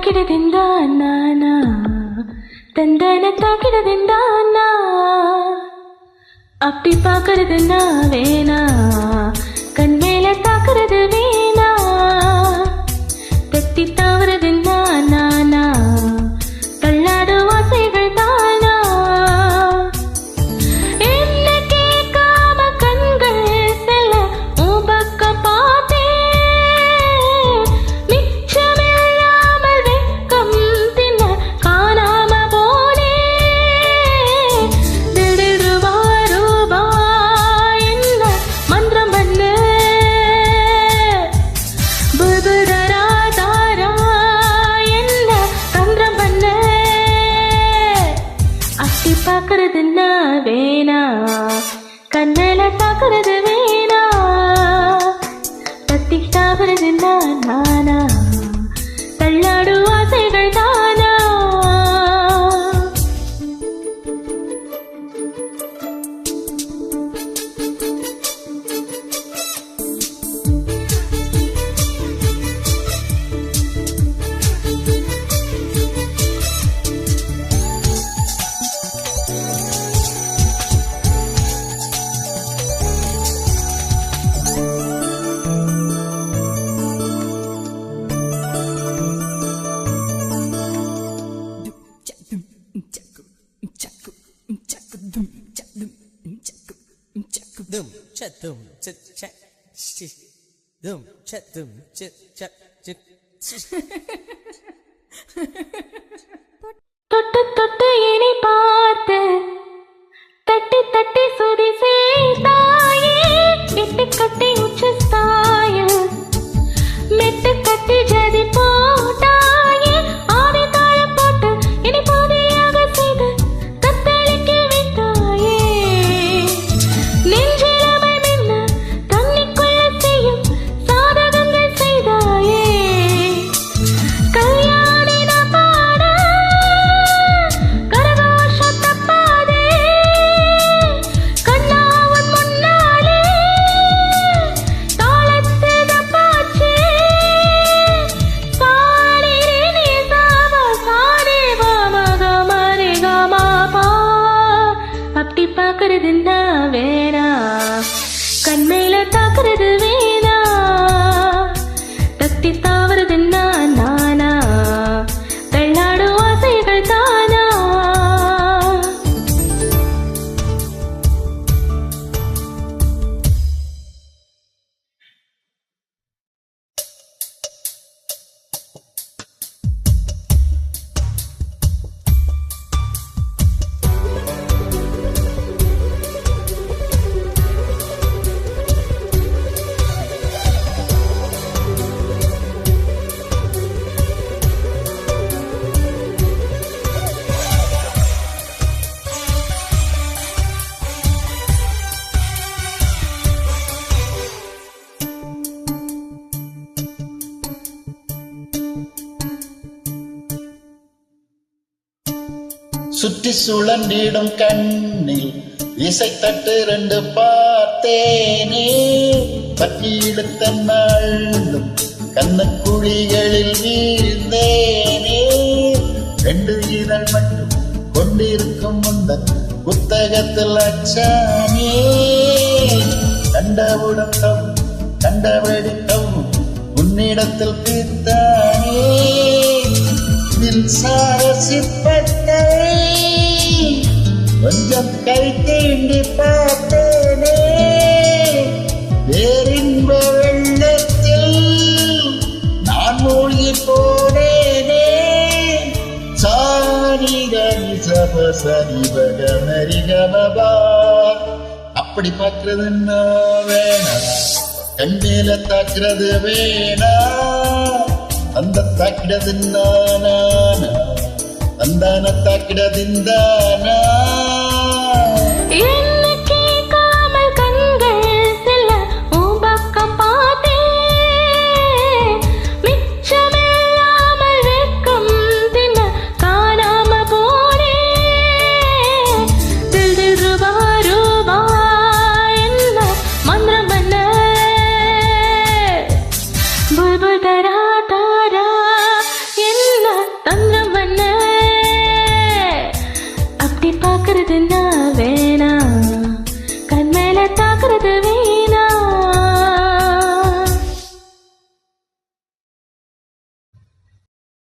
ತಾಕಿಡದಿಂದ ನಾನ தந்தன தாக்கிடதுண்டா அப்படி பார்க்கறதுன்னா வேணா கண் மேல தாக்குறது வேணா தத்தி தாவறதுன்னா நானா தள்ளாடு வாசைகள் தானா என்ன கேட்காம கண்கள் செல்ல உன் பக்கம் பார்த்தேன் மிச்சமில்லாமல் வெக்கம் தின்ன காணாம பார்க்கறதுன்னா வேணா கண்ணல தாக்குறது வேணா தத்தி தாவறதுன்னா நானா தள்ளாடு ஆசைகள் தானா தொட்டு தொட்டு இனி பார்த்து தட்டி தட்டி சுதி செய்தாயே எட்டு கட்டி உச்சஸ்தாய மெட்டு கட்டி ஜதி போட்டாயே ஆவி தாழம் போட்டு இனி பாதியாக செய்து தத்தளிக்க விட்டாயே நெஞ்சிலமை மின்ன தண்ணிக்குள்ள செய்யும் சாதகங்கள் செய்தாயே கல்யாணி நான் பாட கரகோஷத்த பாதே கண்ணாவன் முன்னாலே தாளத்து தப்பாச்சே சாரி நீ சாவா சாரி வாமக மரி கமா பா அப்படி பார்க்கறதுன்னா வேணா கண்மையில தாக்குறது வேணா தத்தி தாவறதுன்னா நானா தள்ளாடு ஆசைகள் தானா சுற்றி சுழன்றிடும் கண்ணில் இசைத்தட்டு ரெண்டு பார்த்தேனே பற்றி இழுத்த நாளும் கண்ணக்குழிகளில் வீழ்ந்தேனே ரெண்டு இதழ் மட்டும் கொண்டிருக்கும் முந்தன் புத்தகத்தில் அச்சானே கண்டவுடன் கண்டபடி உன்னிடத்தில் பித்தானே மின்சார சிற்பத்தை கொஞ்சம் கை தீண்டி பார்த்தேனே வேறின்ப வெள்ளத்தில் நான் மூழ்கி போனேனே சாரிகரி சபசரி பகமரிகமபா அப்படி பார்க்கறதுன்னா வேணா கண்மேல தாக்குறது வேணா அந்த தாக்கிடதுன்னா நானா அந்தான தாக்கிடதிந்தானா